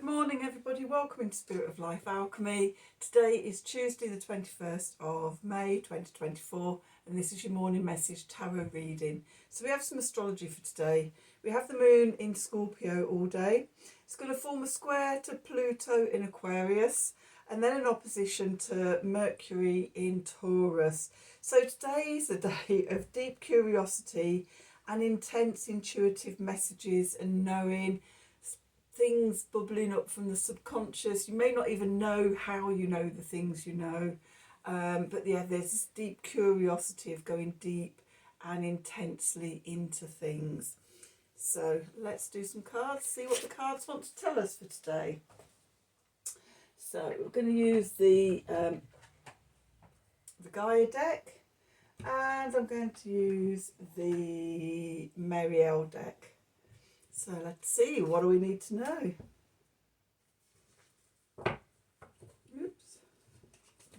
morning everybody, welcome into Spirit of Life Alchemy. Today is Tuesday the 21st of May 2024 and this is your morning message tarot reading. So we have some astrology for today. We have the moon in Scorpio all day. It's going to form a square to Pluto in Aquarius and then an opposition to Mercury in Taurus. So today is a day of deep curiosity and intense intuitive messages and knowing, things bubbling up from the subconscious. You may not even know how you know the things you know, but yeah, there's this deep curiosity of going deep and intensely into things. So let's do some cards, see what the cards want to tell us for today. So we're going to use the Gaia deck, and I'm going to use the Marielle deck. So let's see, what do we need to know? Oops.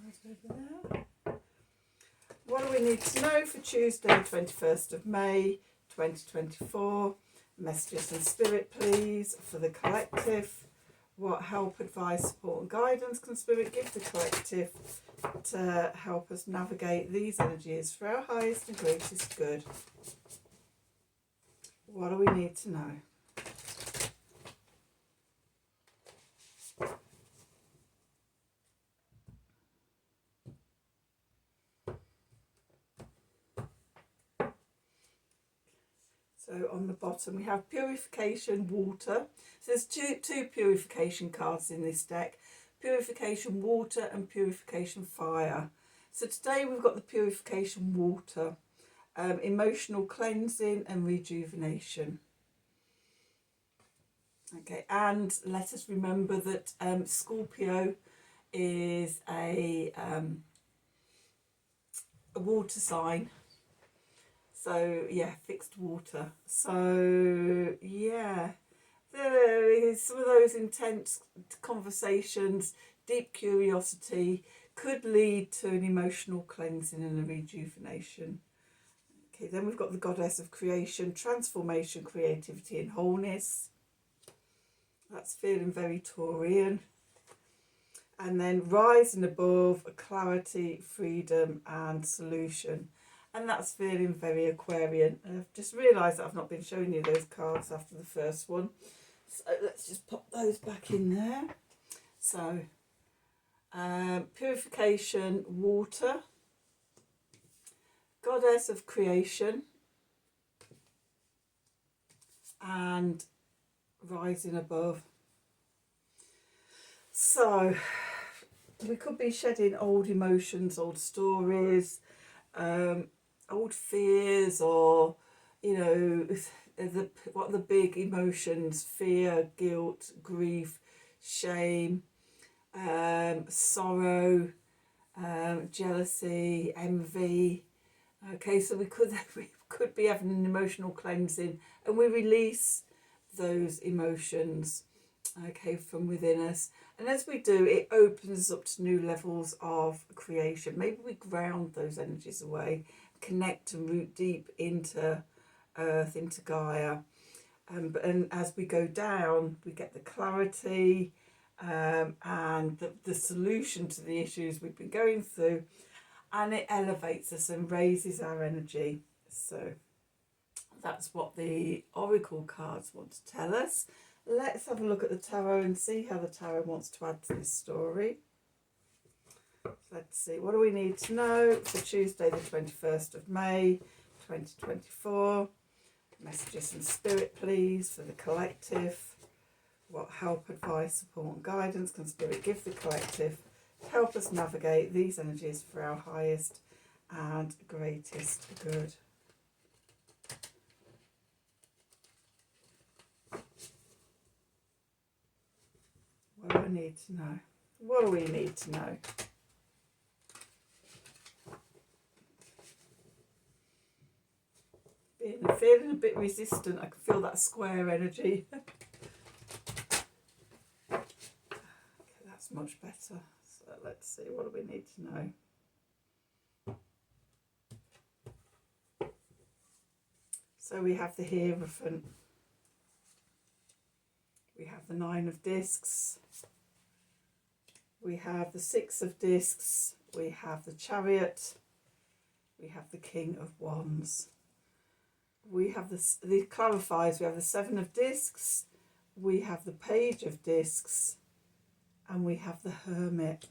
Right over there. What do we need to know for Tuesday, 21st of May, 2024? Messages and spirit, please, for the collective. What help, advice, support and guidance can spirit give the collective to help us navigate these energies for our highest and greatest good? What do we need to know? So on the bottom we have purification water. So there's two purification cards in this deck. Purification water and purification fire. So today we've got the purification water. Emotional cleansing and rejuvenation. Okay, and let us remember that Scorpio is a water sign. So yeah, fixed water. So yeah, there is some of those intense conversations, deep curiosity could lead to an emotional cleansing and a rejuvenation. Okay, then we've got the goddess of creation, transformation, creativity and wholeness. That's feeling very Taurian. And then rising above, clarity, freedom and solution. And that's feeling very Aquarian. And I've just realised that I've not been showing you those cards after the first one. So let's just pop those back in there. So, purification, water, goddess of creation, and rising above. So, we could be shedding old emotions, old stories, old fears, or you know, what are the big emotions: fear, guilt, grief, shame, sorrow, jealousy, envy. Okay, so we could be having an emotional cleansing, and we release those emotions, okay, from within us. And as we do, it opens up to new levels of creation. Maybe we ground those energies away, connect and root deep into Earth, into Gaia. And as we go down, we get the clarity and the solution to the issues we've been going through. And it elevates us and raises our energy. So that's what the oracle cards want to tell us. Let's have a look at the tarot and see how the tarot wants to add to this story. Let's see, what do we need to know for Tuesday the 21st of May 2024? Messages and spirit, please, for the collective. What help, advice, support and guidance can spirit give the collective to help us navigate these energies for our highest and greatest good? What do I need to know? What do we need to know? Feeling a bit resistant. I can feel that square energy. Okay, that's much better. So let's see, what do we need to know? So we have the Hierophant. We have the 9 of discs, we have the 6 of discs, we have the Chariot, we have the King of Wands. We have the clarifiers, we have the 7 of discs, we have the Page of discs, and we have the Hermit.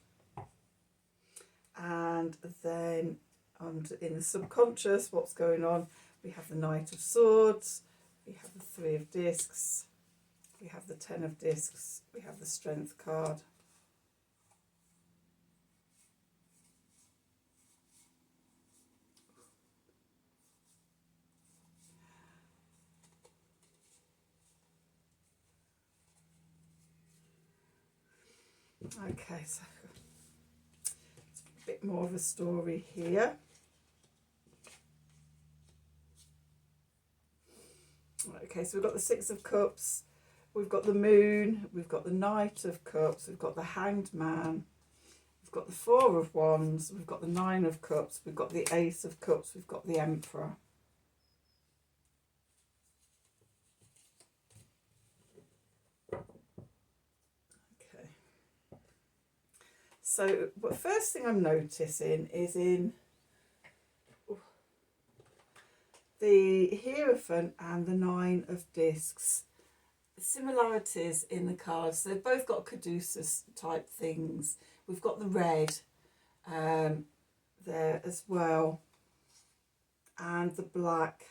And then in the subconscious, what's going on? We have the Knight of Swords, we have the 3 of discs, we have the 10 of discs, we have the Strength card. Okay, so it's a bit more of a story here. Okay, so we've got the 6 of Cups, we've got the Moon, we've got the Knight of Cups, we've got the Hanged Man, we've got the 4 of Wands, we've got the 9 of Cups, we've got the Ace of Cups, we've got the Emperor. Okay. So, the first thing I'm noticing is in the Hierophant and the 9 of discs, similarities in the cards. They've both got caduceus type things. We've got the red there as well, and the black.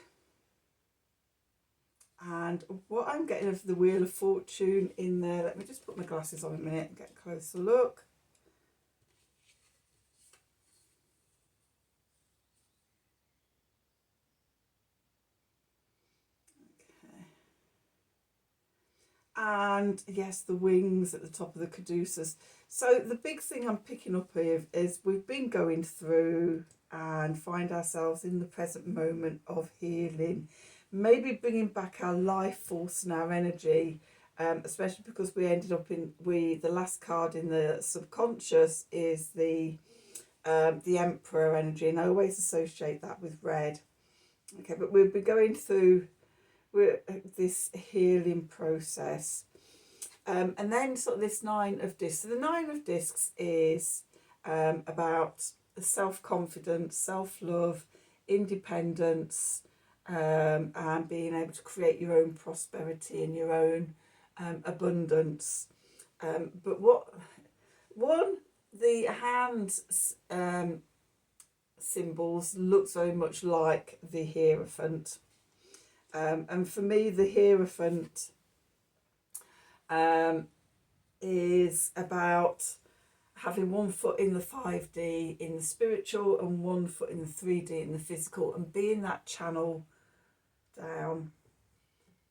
And what I'm getting of the Wheel of Fortune in there, let me just put my glasses on a minute and get a closer look. And yes, the wings at the top of the caduceus. So the big thing I'm picking up here is we've been going through and find ourselves in the present moment of healing, maybe bringing back our life force and our energy, especially because we ended up in the last card in the subconscious is the Emperor energy, and I always associate that with red. Okay, but we've been going through this healing process, and then sort of this 9 of discs. So the 9 of discs is about self-confidence, self-love, independence, and being able to create your own prosperity and your own abundance. But the hand symbols looks very much like the Hierophant. And for me, the Hierophant is about having one foot in the 5D in the spiritual and one foot in the 3D in the physical, and being that channel down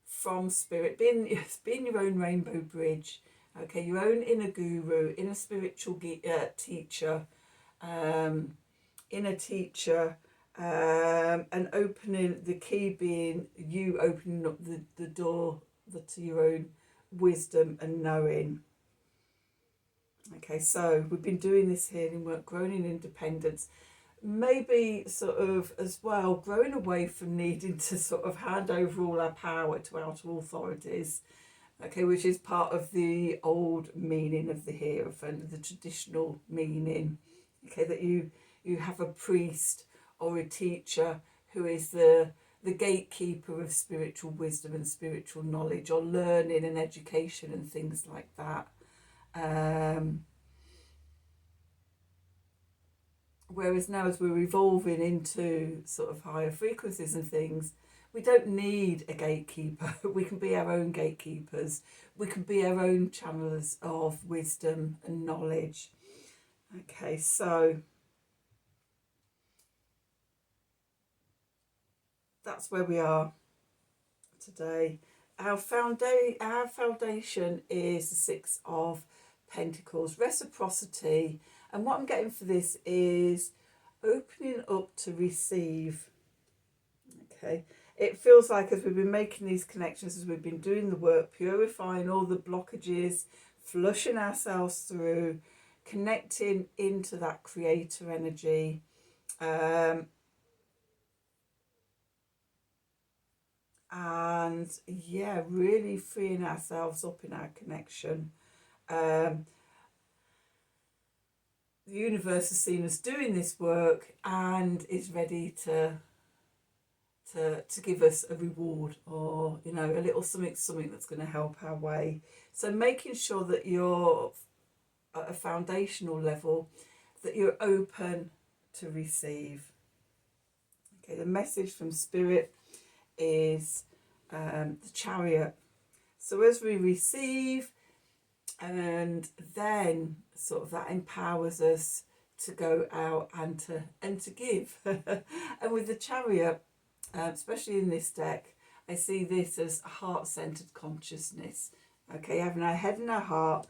from spirit, being your own rainbow bridge, okay, your own inner guru, inner spiritual teacher, inner teacher, and opening the key being you opening up the door to your own wisdom and knowing. Okay, so we've been doing this healing work, growing in independence, maybe sort of as well growing away from needing to sort of hand over all our power to outer authorities, okay, which is part of the old meaning of the Hierophant, the traditional meaning, okay, that you have a priest or a teacher who is the gatekeeper of spiritual wisdom and spiritual knowledge or learning and education and things like that. Whereas now, as we're evolving into sort of higher frequencies and things, we don't need a gatekeeper. We can be our own gatekeepers. We can be our own channelers of wisdom and knowledge. Okay, so that's where we are today. Our foundation is the 6 of Pentacles, reciprocity. And what I'm getting for this is opening up to receive. Okay, it feels like as we've been making these connections, as we've been doing the work, purifying all the blockages, flushing ourselves through, connecting into that creator energy, and yeah, really freeing ourselves up in our connection. The universe has seen us doing this work and is ready to give us a reward, or you know, a little something that's going to help our way. So making sure that you're at a foundational level, that you're open to receive. Okay, the message from Spirit is the Chariot. So as we receive, and then sort of that empowers us to go out and to give. And with the Chariot, especially in this deck, I see this as heart-centered consciousness. Okay, having our head and our heart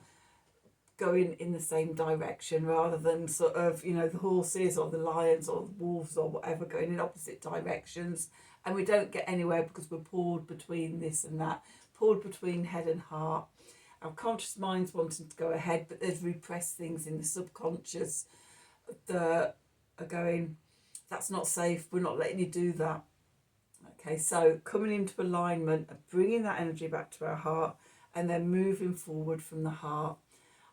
going in the same direction, rather than sort of, you know, the horses or the lions or the wolves or whatever going in opposite directions, and we don't get anywhere because we're pulled between this and that, pulled between head and heart. Our conscious mind's wanting to go ahead, but there's repressed things in the subconscious that are going, that's not safe, we're not letting you do that. Okay, so coming into alignment and bringing that energy back to our heart, and then moving forward from the heart.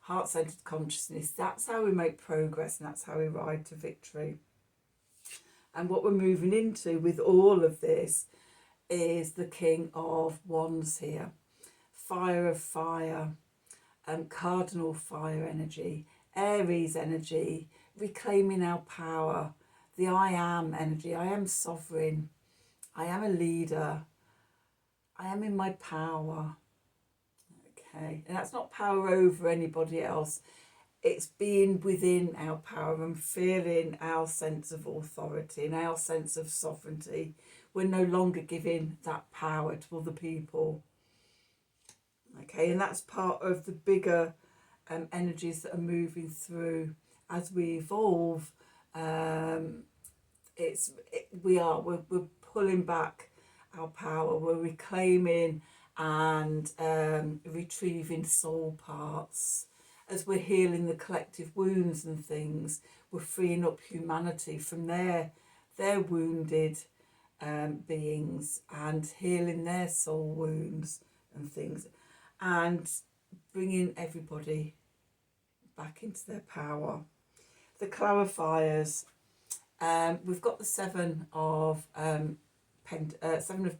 Heart-centered consciousness, that's how we make progress, and that's how we ride to victory. And what we're moving into with all of this is the King of Wands here. Fire of fire, cardinal fire energy, Aries energy, reclaiming our power, the I am energy. I am sovereign, I am a leader, I am in my power. Okay, and that's not power over anybody else. It's being within our power and feeling our sense of authority and our sense of sovereignty. We're no longer giving that power to other people. Okay, and that's part of the bigger energies that are moving through as we evolve. We're pulling back our power. We're reclaiming and retrieving soul parts. As we're healing the collective wounds and things, we're freeing up humanity from their wounded beings, and healing their soul wounds and things, and bringing everybody back into their power. The clarifiers, we've got the Seven of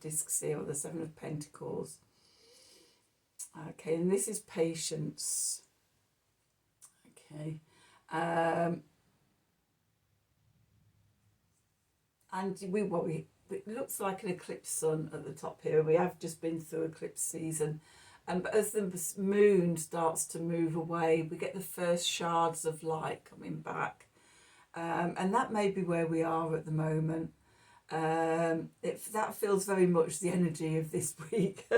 Discs here, or the Seven of Pentacles. Okay, and this is patience. Okay, and it looks like an eclipse sun at the top here. We have just been through eclipse season, but as the moon starts to move away, we get the first shards of light coming back, and that may be where we are at the moment. That feels very much the energy of this week.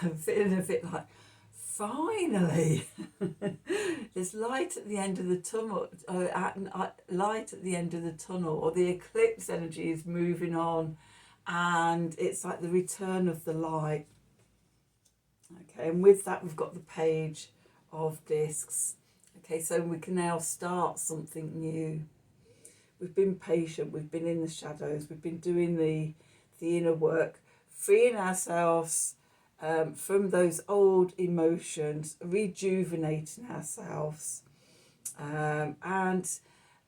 I'm feeling a bit like, finally, there's light at the end of the tunnel, light at the end of the tunnel, or the eclipse energy is moving on, and it's like the return of the light. Okay, and with that we've got the Page of Discs. Okay, so we can now start something new. We've been patient, we've been in the shadows, we've been doing the inner work, freeing ourselves from those old emotions, rejuvenating ourselves, and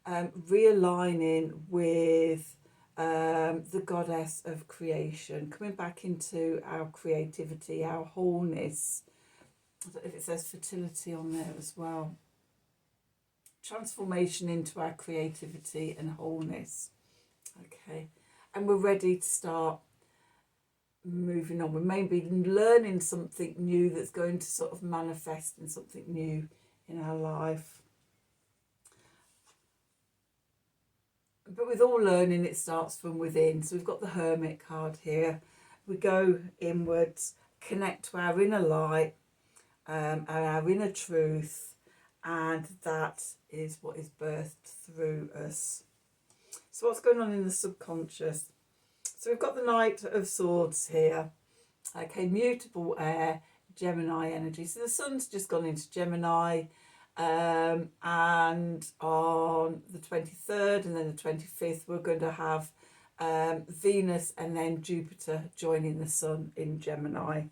realigning with the goddess of creation, coming back into our creativity, our wholeness. I don't know if it says fertility on there as well. Transformation into our creativity and wholeness. Okay, and we're ready to start moving on. We're maybe learning something new that's going to sort of manifest in something new in our life. But with all learning, it starts from within. So we've got the Hermit card here. We go inwards, connect to our inner light, and our inner truth, and that is what is birthed through us. So what's going on in the subconscious? So we've got the Knight of Swords here. Okay, mutable air, Gemini energy. So the sun's just gone into Gemini, and on the 23rd and then the 25th we're going to have Venus and then Jupiter joining the Sun in Gemini.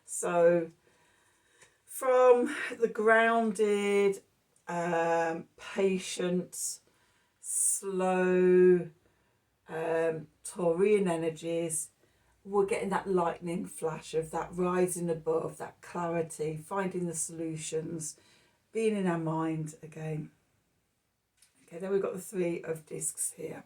So from the grounded, patient, slow Taurian energies, we're getting that lightning flash of that rising above, that clarity, finding the solutions, being in our mind again. Okay, then we've got the Three of Discs here.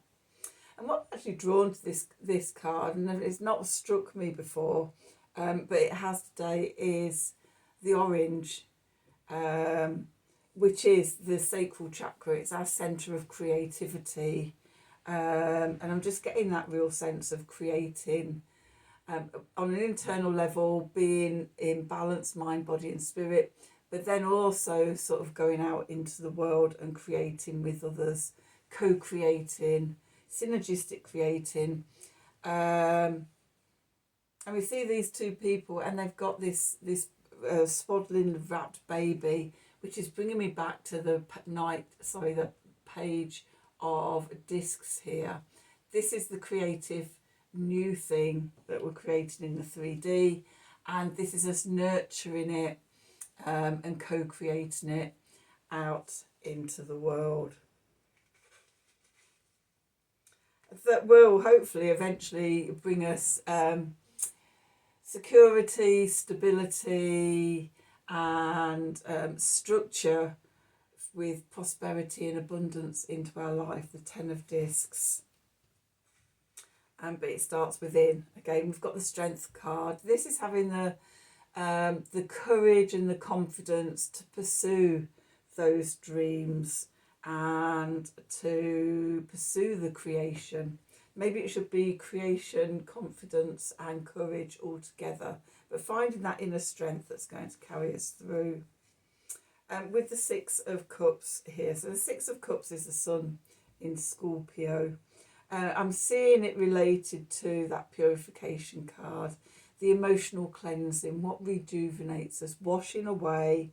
And what I'm actually drawn to this card, and it's not struck me before, but it has today, is the orange, which is the sacral chakra. It's our centre of creativity. And I'm just getting that real sense of creating on an internal level, being in balance, mind, body and spirit, but then also sort of going out into the world and creating with others, co-creating, synergistic creating. And we see these two people and they've got this swaddling wrapped baby, which is bringing me back to the page of discs here. This is the creative new thing that we're creating in the 3D, and this is us nurturing it and co-creating it out into the world. That will hopefully eventually bring us security, stability and structure with prosperity and abundance into our life, the 10 of Discs. But it starts within. Again, we've got the Strength card. This is having the courage and the confidence to pursue those dreams and to pursue the creation. Maybe it should be creation, confidence and courage all together, but finding that inner strength that's going to carry us through. With the Six of Cups here. So the Six of Cups is the Sun in Scorpio. I'm seeing it related to that purification card, the emotional cleansing, what rejuvenates us, washing away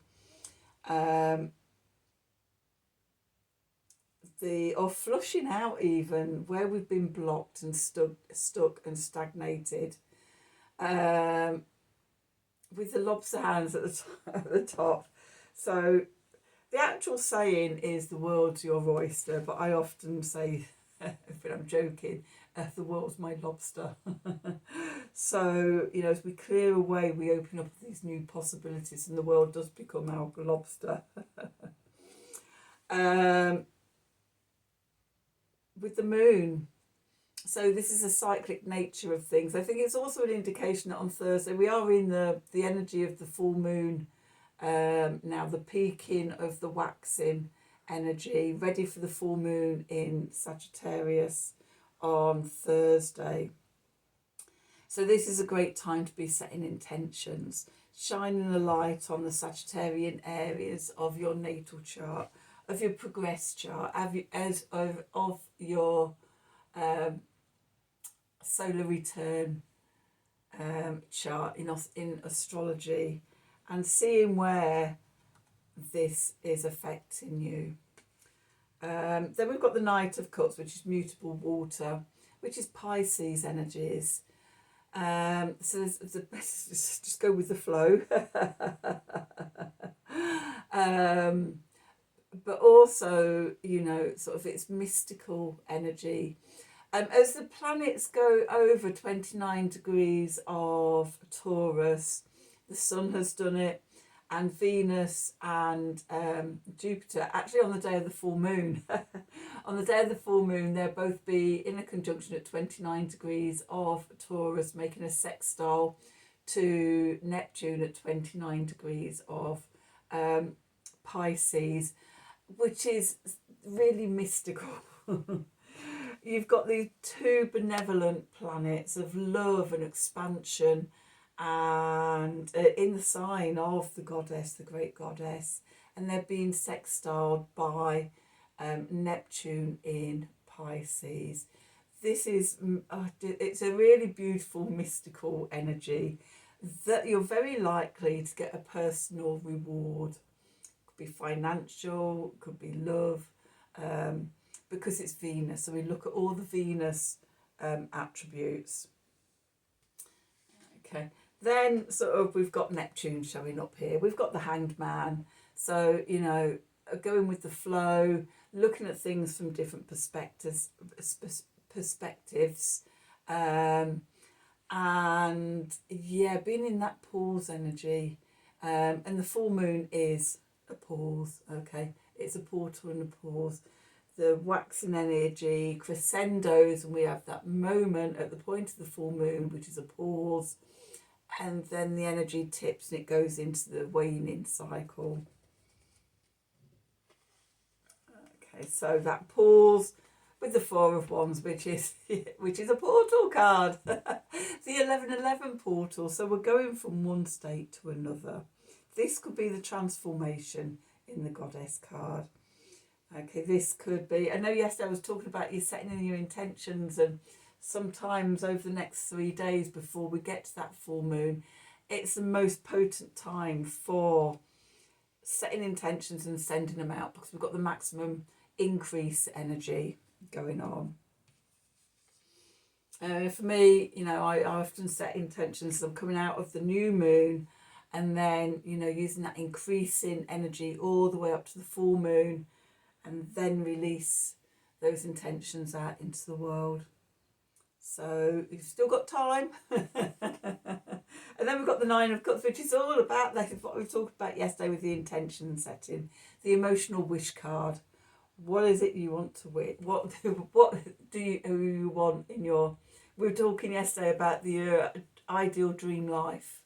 or flushing out even where we've been blocked and stuck and stagnated. With the lobster hands at the top. So the actual saying is the world's your oyster, but I often say, when I'm joking, the world's my lobster. So, you know, as we clear away, we open up these new possibilities and the world does become our lobster. With the moon. So this is a cyclic nature of things. I think it's also an indication that on Thursday we are in the energy of the full moon. Now the peaking of the waxing energy, ready for the full moon in Sagittarius on Thursday. So this is a great time to be setting intentions, shining a light on the Sagittarian areas of your natal chart, of your progress chart, of your solar return chart in astrology, and seeing where this is affecting you. Then we've got the Knight of Cups, which is mutable water, which is Pisces energies. So just go with the flow. But also, you know, sort of its mystical energy. As the planets go over 29 degrees of Taurus, the Sun has done it, and Venus and Jupiter, actually on the day of the full moon, on the day of the full moon, they'll both be in a conjunction at 29 degrees of Taurus, making a sextile to Neptune at 29 degrees of Pisces, which is really mystical. You've got these two benevolent planets of love and expansion, and in the sign of the goddess, the great goddess, and they're being sextiled by Neptune in Pisces. This is it's a really beautiful mystical energy that you're very likely to get a personal reward. Could be financial, could be love, because it's Venus. So we look at all the Venus attributes. Okay, then sort of we've got Neptune showing up here. We've got the Hanged Man. So, you know, going with the flow, looking at things from different perspectives, and yeah, being in that pause energy. And the full moon is a pause. Okay, it's a portal and a pause. The waxing energy crescendos, and we have that moment at the point of the full moon, which is a pause, and then the energy tips and it goes into the waning cycle. Okay, so that pause with the Four of Wands, which is a portal card, the 1111 portal. So we're going from one state to another. This could be the transformation in the Goddess card. Okay, this could be, I know yesterday I was talking about you setting in your intentions, and sometimes over the next 3 days before we get to that full moon, it's the most potent time for setting intentions and sending them out, because we've got the maximum increase energy going on. For me, you know, I often set intentions. I'm coming out of the new moon, and then, you know, using that increasing energy all the way up to the full moon, and then release those intentions out into the world. So you've still got time. And then we've got the Nine of Cups, which is all about, that is what we talked about yesterday with the intention setting, the emotional wish card. What is it you want to wish? What do you want in your... We were talking yesterday about the ideal dream life.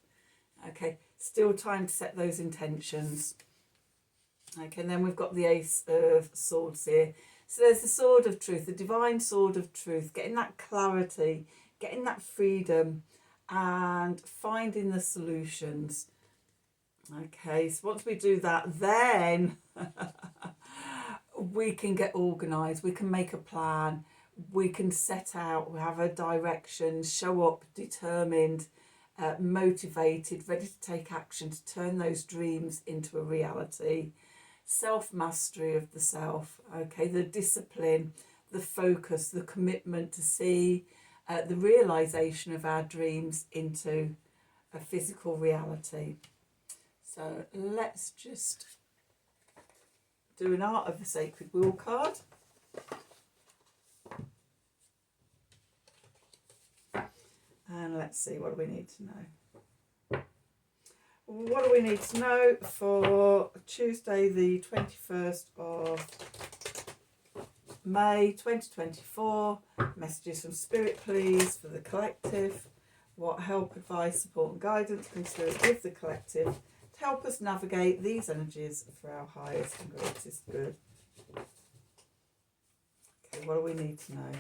Okay, still time to set those intentions. Okay, and then we've got the Ace of Swords here. So there's the Sword of Truth, the divine Sword of Truth, getting that clarity, getting that freedom, and finding the solutions. Okay, so once we do that, then we can get organised, we can make a plan, we can set out, we have a direction, show up determined, motivated, ready to take action to turn those dreams into a reality. Self-mastery of the self, okay, the discipline, the focus, the commitment to see the realisation of our dreams into a physical reality. So let's just do an Art of the Sacred Wheel card. And let's see, what do we need to know? What do we need to know for Tuesday, the 21st of May 2024? Messages from Spirit, please, for the collective. What help, advice, support and guidance can Spirit give the collective to help us navigate these energies for our highest and greatest good? Okay, what do we need to know?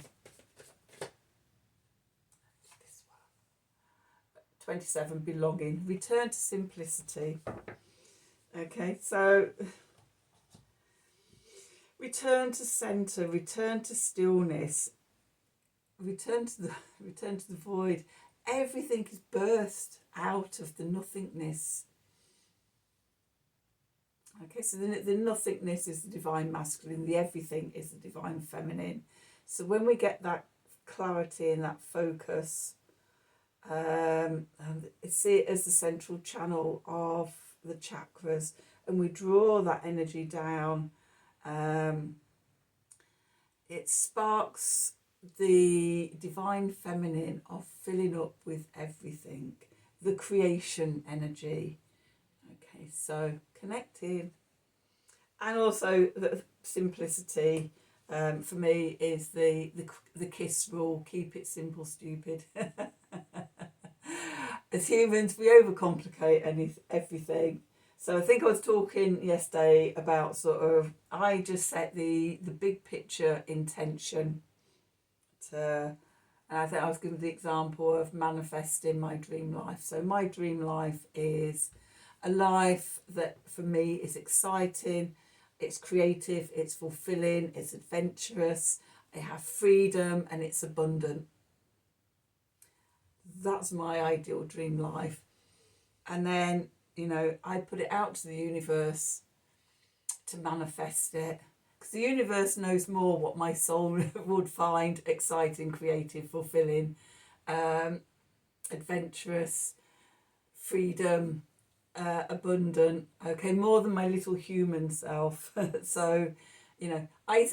27, belonging, return to simplicity. Okay, so return to center, return to stillness, return to the void. Everything is burst out of the nothingness. Okay, so the nothingness is the divine masculine, the everything is the divine feminine. So when we get that clarity and that focus, and see it as the central channel of the chakras, and we draw that energy down, it sparks the divine feminine of filling up with everything, the creation energy. Okay, so connected, and also the simplicity. For me is the KISS rule: keep it simple, stupid. As humans, we overcomplicate everything. So I think I was talking yesterday about sort of, I just set the big picture intention to, and I think I was giving the example of manifesting my dream life. So my dream life is a life that for me is exciting, it's creative, it's fulfilling, it's adventurous, I have freedom, and it's abundant. That's my ideal dream life. And then, you know, I put it out to the universe to manifest it. because the universe knows more what my soul would find exciting, creative, fulfilling, adventurous, freedom, abundant, okay, more than my little human self. So, you know, I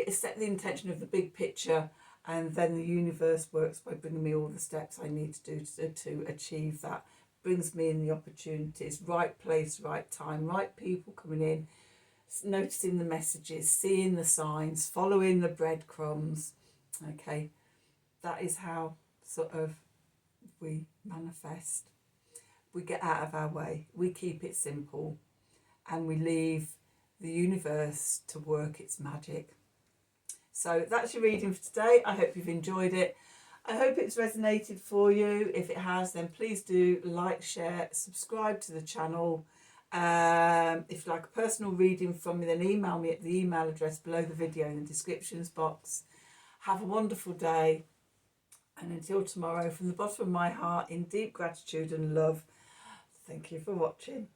set the intention of the big picture, and then the universe works by bringing me all the steps I need to do to achieve that. Brings me in the opportunities, right place, right time, right people coming in, noticing the messages, seeing the signs, following the breadcrumbs. Okay, that is how sort of we manifest. We get out of our way, we keep it simple, and we leave the universe to work its magic. So that's your reading for today. I hope you've enjoyed it. I hope it's resonated for you. If it has, then please do like, share, subscribe to the channel. If you like a personal reading from me, then email me at the email address below the video in the descriptions box. Have a wonderful day. And until tomorrow, from the bottom of my heart, in deep gratitude and love, thank you for watching.